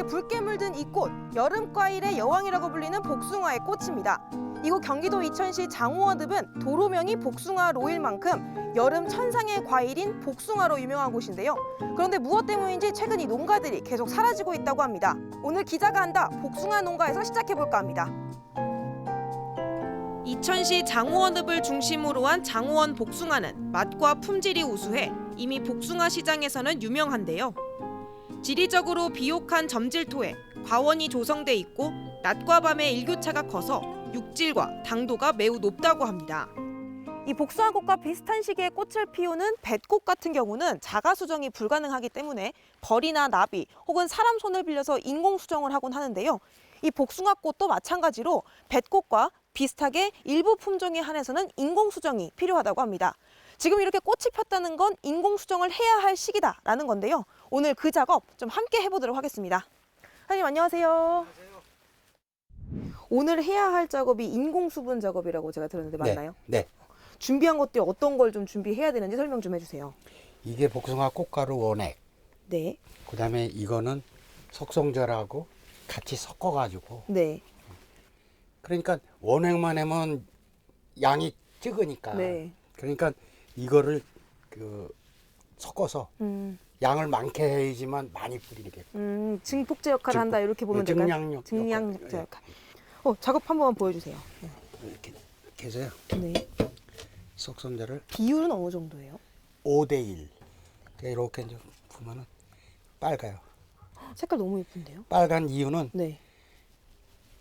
이렇게 붉게 물든 이 꽃, 여름과일의 여왕이라고 불리는 복숭아의 꽃입니다. 이곳 경기도 이천시 장호원읍은 도로명이 복숭아 로일 만큼 여름 천상의 과일인 복숭아로 유명한 곳인데요. 그런데 무엇 때문인지 최근 이 농가들이 계속 사라지고 있다고 합니다. 오늘 기자가 한다 복숭아 농가에서 시작해볼까 합니다. 이천시 장호원읍을 중심으로 한 장호원 복숭아는 맛과 품질이 우수해 이미 복숭아 시장에서는 유명한데요. 지리적으로 비옥한 점질토에 과원이 조성돼 있고 낮과 밤의 일교차가 커서 육질과 당도가 매우 높다고 합니다. 이 복숭아꽃과 비슷한 시기에 꽃을 피우는 뱃꽃 같은 경우는 자가 수정이 불가능하기 때문에 벌이나 나비 혹은 사람 손을 빌려서 인공 수정을 하곤 하는데요. 이 복숭아꽃도 마찬가지로 뱃꽃과 비슷하게 일부 품종에 한해서는 인공 수정이 필요하다고 합니다. 지금 이렇게 꽃이 폈다는 건 인공 수정을 해야 할 시기다라는 건데요. 오늘 그 작업 좀 함께 해보도록 하겠습니다. 사장님 안녕하세요. 오늘 해야 할 작업이 인공 수분 작업이라고 제가 들었는데 맞나요? 네. 준비한 것도 어떤 걸 좀 준비해야 되는지 설명 좀 해주세요. 이게 복숭아 꽃가루 원액. 네. 그다음에 이거는 석송절하고 같이 섞어가지고. 네. 그러니까 원액만 하면 양이 적으니까. 네. 그러니까 이거를 섞어서 양을 많게 해야지만 많이 뿌리게. 증폭제 역할을 한다 이렇게 보면 될까요? 증량력. 증량제 역할. 작업 한 번만 보여주세요. 이렇게 해서요. 네. 석송절을 비율은 어느 정도예요? 5대1. 이렇게 이제 보면은 빨가요. 색깔 너무 예쁜데요? 빨간 이유는 네.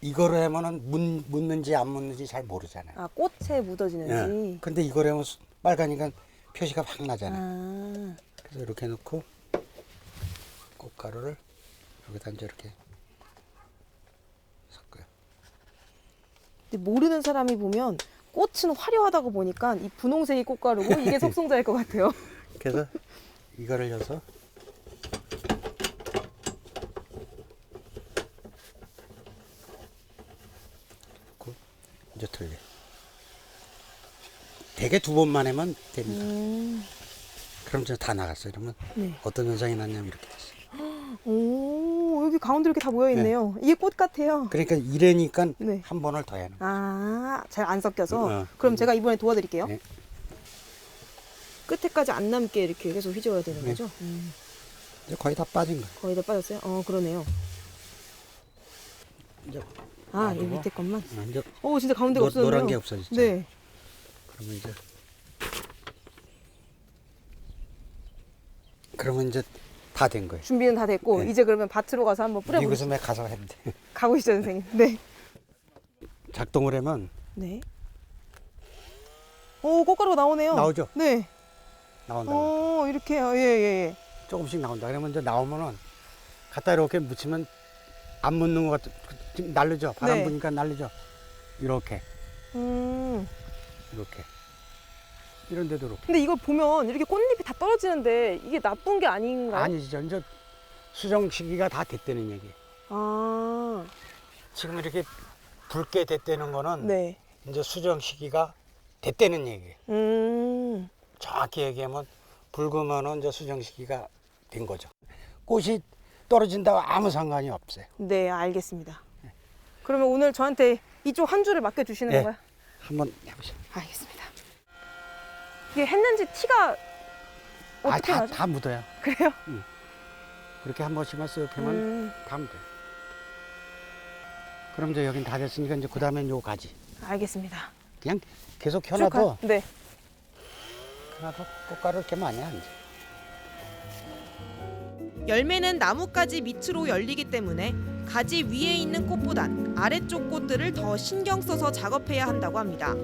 이거로 하면은 묻는지 안 묻는지 잘 모르잖아요. 아, 꽃에 묻어지는지. 근데 이거로 하면 빨가니까 표시가 확 나잖아요. 아. 그래서 이렇게 놓고 꽃가루를 여기다 이제 이렇게 섞어요. 근데 모르는 사람이 보면 꽃은 화려하다고 보니까 이 분홍색이 꽃가루고 이게 석송자일 것 같아요. 그래서 이거를 넣어서 이제 틀려. 대개 2번만 하면 됩니다. 그럼 이제 다 나갔어요. 이러면 네. 어떤 현상이 났냐면 이렇게 됐어요. 오, 여기 가운데 이렇게 다 모여 있네요. 이게 꽃 같아요. 그러니까 이러니까 네. 한 번을 더 해야 하는 거예요. 아, 잘 안 섞여서. 어. 그럼 제가 이번에 도와드릴게요. 네. 끝에까지 안 남게 이렇게 계속 휘저어야 되는 네. 거죠? 이제 거의 다 빠진 거예요. 거의 다 빠졌어요? 그러네요. 이제 아, 이 놔두고. 밑에 것만? 이제 진짜 가운데가 없어졌네요. 노란 게 없어졌죠. 네. 그러면 이제 다 된 거예요. 준비는 다 됐고 네. 이제 그러면 밭으로 가서 한번 뿌려보겠습니다. 미구섬에 가서 하면 돼. 가보시죠, 선생님. 네. 작동을 하면 네. 오, 꽃가루가 나오네요. 나오죠? 네. 나온다. 이렇게요. 예. 조금씩 나온다. 그러면 이제 나오면은 갖다 이렇게 묻히면 안 묻는 것 같아. 날르죠. 바람 네. 부니까 날르죠. 이렇게 이런 데도 이렇게. 근데 이걸 보면 이렇게 꽃잎이 다 떨어지는데 이게 나쁜 게 아닌가요? 아니죠. 이제 수정 시기가 다 됐다는 얘기. 아, 지금 이렇게 붉게 됐다는 거는 네. 이제 수정 시기가 됐다는 얘기예요. 정확히 얘기하면 붉으면은 이제 수정 시기가 된 거죠. 꽃이 떨어진다고 아무 상관이 없어요. 네, 알겠습니다. 그러면 오늘 저한테 이쪽 한 줄을 맡겨주시는 네. 건가요? 한번 해보세요. 알겠습니다. 이게 했는지 티가 어떻게 나죠? 다 묻어요. 그래요? 그렇게 한 번씩만 쓱 하면 다 묻어요. 그럼 이제 여긴 다 됐으니까 이제 그 다음엔 요 가지. 알겠습니다. 그냥 계속 켜놔도 네. 꽃가루 이렇게 많이 안 돼. 열매는 나뭇가지 밑으로 열리기 때문에 가지 위에 있는 꽃보단 아래쪽 꽃들을 더 신경 써서 작업해야 한다고 합니다.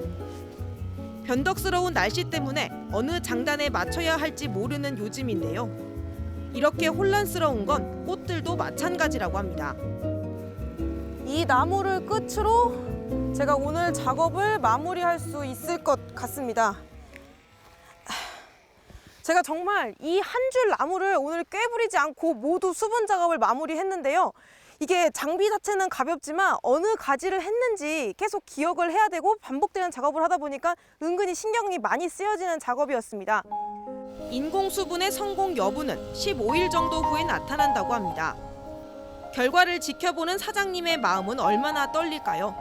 변덕스러운 날씨 때문에 어느 장단에 맞춰야 할지 모르는 요즘인데요. 이렇게 혼란스러운 건 꽃들도 마찬가지라고 합니다. 이 나무를 끝으로 제가 오늘 작업을 마무리할 수 있을 것 같습니다. 제가 정말 이 한 줄 나무를 오늘 꿰부리지 않고 모두 수분 작업을 마무리했는데요. 이게 장비 자체는 가볍지만 어느 가지를 했는지 계속 기억을 해야 되고 반복되는 작업을 하다 보니까 은근히 신경이 많이 쓰여지는 작업이었습니다. 인공 수분의 성공 여부는 15일 정도 후에 나타난다고 합니다. 결과를 지켜보는 사장님의 마음은 얼마나 떨릴까요?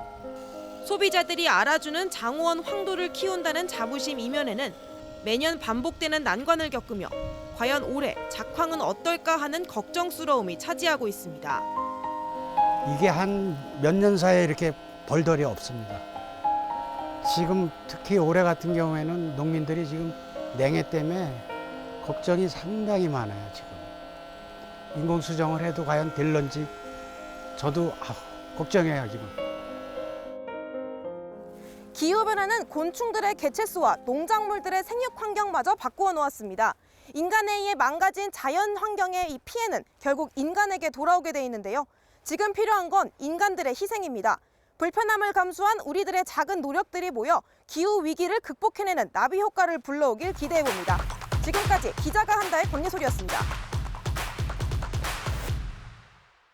소비자들이 알아주는 장호원 황도를 키운다는 자부심 이면에는 매년 반복되는 난관을 겪으며 과연 올해 작황은 어떨까 하는 걱정스러움이 차지하고 있습니다. 이게 한 몇 년 사이에 이렇게 벌들이 없습니다. 지금 특히 올해 같은 경우에는 농민들이 지금 냉해 때문에 걱정이 상당히 많아요. 지금 인공수정을 해도 과연 될런지 저도 걱정해요 지금. 기후변화는 곤충들의 개체수와 농작물들의 생육 환경마저 바꾸어 놓았습니다. 인간에 의해 망가진 자연 환경의 이 피해는 결국 인간에게 돌아오게 돼 있는데요. 지금 필요한 건 인간들의 희생입니다. 불편함을 감수한 우리들의 작은 노력들이 모여 기후 위기를 극복해내는 나비 효과를 불러오길 기대해 봅니다. 지금까지 기자가 한다의 권예솔이었습니다.